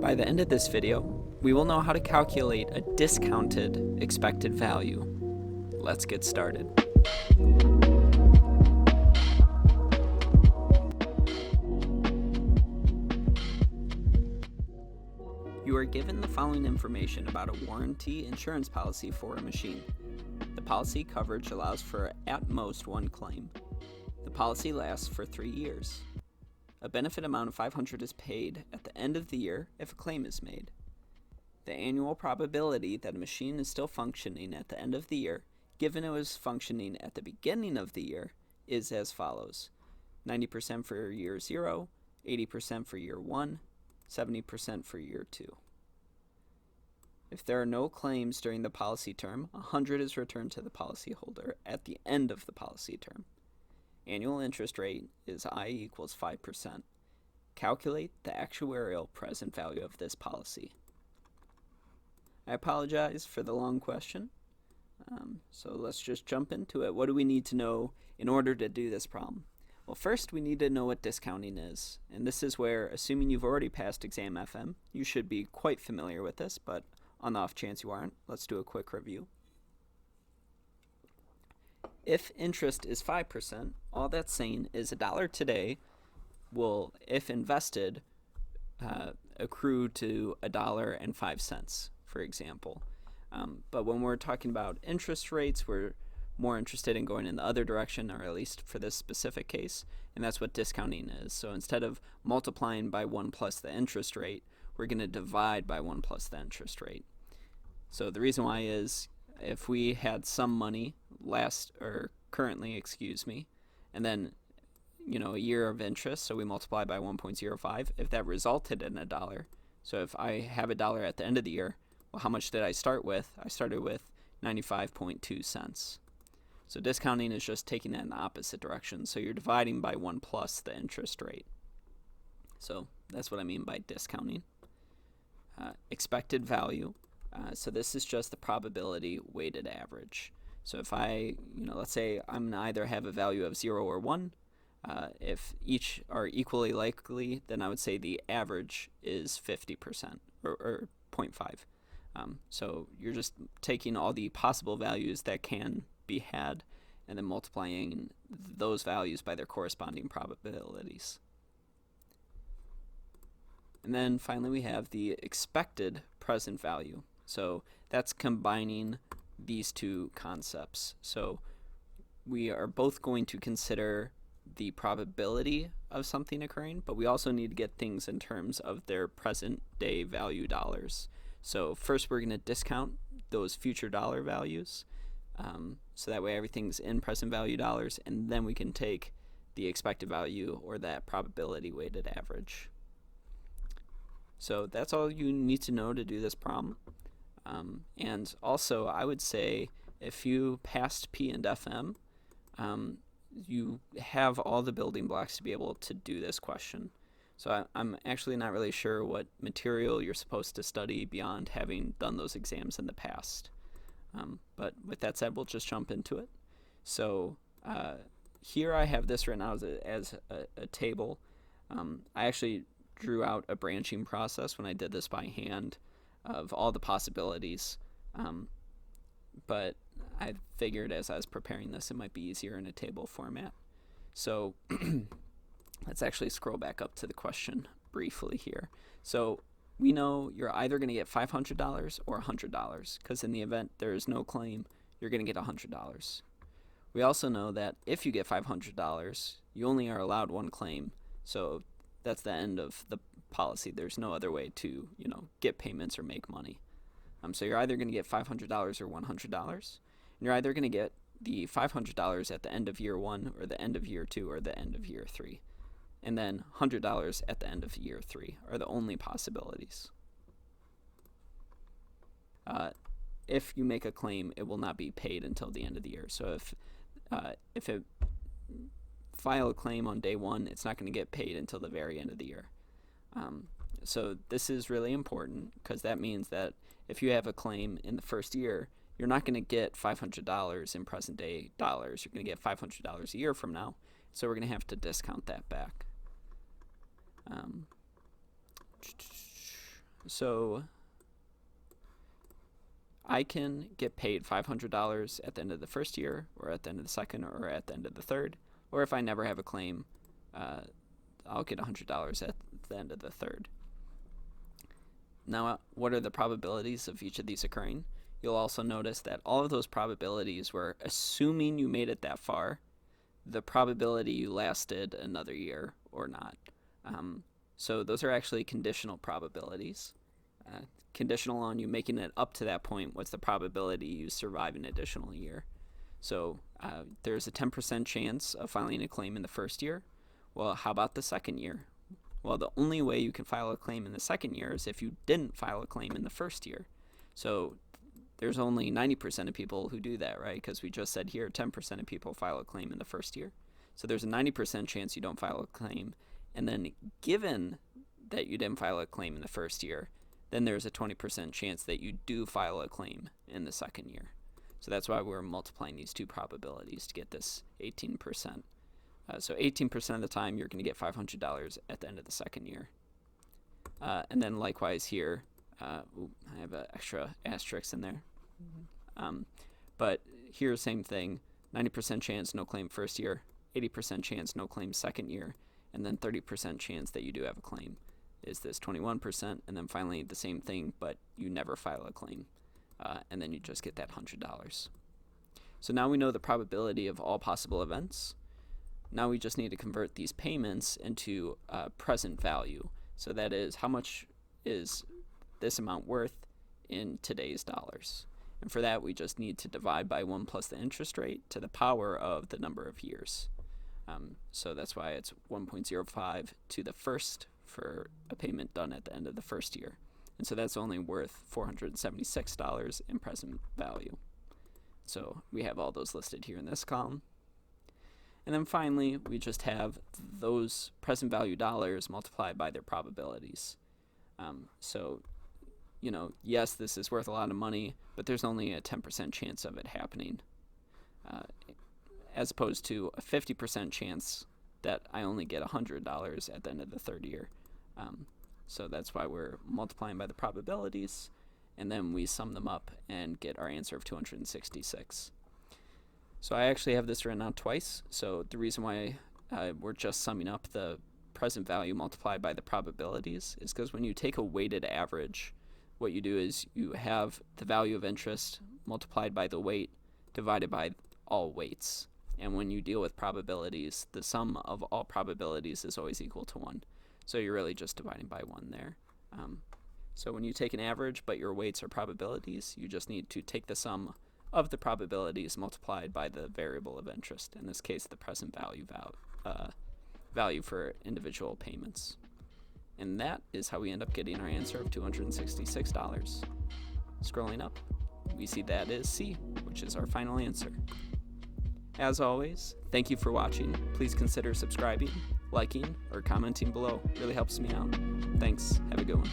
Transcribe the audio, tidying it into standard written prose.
By the end of this video, we will know how to calculate a discounted expected value. Let's get started. You are given the following information about a warranty insurance policy for a machine. The policy coverage allows for at most one claim. The policy lasts for 3 years. A benefit amount of $500 is paid at the end of the year if a claim is made. The annual probability that a machine is still functioning at the end of the year, given it was functioning at the beginning of the year, is as follows: 90% for year 0, 80% for year 1, 70% for year 2. If there are no claims during the policy term, $100 is returned to the policyholder at the end of the policy term. Annual interest rate is I equals 5%. Calculate the actuarial present value of this policy. I apologize for the long question, so let's just jump into it. What do we need to know in order to do this problem? Well, first we need to know what discounting is, and this is where, assuming you've already passed exam FM, you should be quite familiar with this, but on the off chance you aren't, let's do a quick review. If interest is 5%, all that's saying is $1 today will, if invested, accrue to $1.05, for example. But when we're talking about interest rates, we're more interested in going in the other direction, or at least for this specific case, and that's what discounting is. So instead of multiplying by 1 plus the interest rate, we're going to divide by 1 plus the interest rate. So the reason why is, if we had some money currently, and then a year of interest, so we multiply by 1.05, if that resulted in $1, so if I have $1 at the end of the year, well, how much did I start with? I started with 95.2 cents. So discounting is just taking that in the opposite direction, so you're dividing by 1 plus the interest rate. So that's what I mean by discounting. Expected value. So this is just the probability weighted average. So if I, let's say I'm gonna either have a value of 0 or 1, if each are equally likely, then I would say the average is 50%, or 0.5. So you're just taking all the possible values that can be had and then multiplying those values by their corresponding probabilities. And then finally we have the expected present value. So that's combining these two concepts. So we are both going to consider the probability of something occurring, but we also need to get things in terms of their present day value dollars. So first we're going to discount those future dollar values, so that way everything's in present value dollars, and then we can take the expected value, or that probability weighted average. So that's all you need to know to do this problem. And also, I would say if you passed P and FM, you have all the building blocks to be able to do this question. So I'm actually not really sure what material you're supposed to study beyond having done those exams in the past. But with that said, we'll just jump into it. So here I have this written out as a table. I actually drew out a branching process when I did this by hand of all the possibilities, but I figured as I was preparing this it might be easier in a table format. So let's actually scroll back up to the question briefly here. So we know you're either going to get $500 or $100, because in the event there is no claim, you're going to get $100. We also know that if you get $500, you only are allowed one claim, so that's the end of the policy. There's no other way to, get payments or make money. So you're either going to get $500 or $100. And you're either going to get the $500 at the end of year 1, or the end of year 2, or the end of year 3. And then $100 at the end of year 3 are the only possibilities. If you make a claim, it will not be paid until the end of the year. So if it file a claim on day 1, it's not going to get paid until the very end of the year. So this is really important, because that means that if you have a claim in the first year, you're not going to get $500 in present day dollars. You're going to get $500 a year from now. So we're going to have to discount that back. So I can get paid $500 at the end of the first year, or at the end of the second, or at the end of the third. Or if I never have a claim, I'll get $100 at the end of the third. Now, what are the probabilities of each of these occurring? You'll also notice that all of those probabilities were assuming you made it that far, the probability you lasted another year or not. So those are actually conditional probabilities. Conditional on you making it up to that point, what's the probability you survive an additional year? So there's a 10% chance of filing a claim in the first year. Well, how about the second year? Well, the only way you can file a claim in the second year is if you didn't file a claim in the first year. So there's only 90% of people who do that, right? Because we just said here 10% of people file a claim in the first year. So there's a 90% chance you don't file a claim. And then given that you didn't file a claim in the first year, then there's a 20% chance that you do file a claim in the second year. So that's why we're multiplying these two probabilities to get this 18%. So 18% of the time you're going to get $500 at the end of the second year. And then likewise here, I have an extra asterisk in there. But here, same thing, 90% chance no claim first year, 80% chance no claim second year, and then 30% chance that you do have a claim is this 21%, and then finally the same thing, but you never file a claim, and then you just get that $100. So now we know the probability of all possible events. Now we just need to convert these payments into present value. So that is, how much is this amount worth in today's dollars? And for that, we just need to divide by 1 plus the interest rate to the power of the number of years. So that's why it's 1.05 to the first for a payment done at the end of the first year. And so that's only worth $476 in present value. So we have all those listed here in this column. And then finally, we just have those present value dollars multiplied by their probabilities. So, you know, yes, this is worth a lot of money, but there's only a 10% chance of it happening, as opposed to a 50% chance that I only get $100 at the end of the third year. So that's why we're multiplying by the probabilities, and then we sum them up and get our answer of 266. So I actually have this written out twice. So the reason why we're just summing up the present value multiplied by the probabilities is because when you take a weighted average, what you do is you have the value of interest multiplied by the weight divided by all weights. And when you deal with probabilities, the sum of all probabilities is always equal to 1. So you're really just dividing by 1 there. So when you take an average but your weights are probabilities, you just need to take the sum of the probabilities multiplied by the variable of interest, in this case the present value for individual payments. And that is how we end up getting our answer of $266. Scrolling up, we see that is C, which is our final answer. As always, thank you for watching. Please consider subscribing, liking, or commenting below. It really helps me out. Thanks. Have a good one.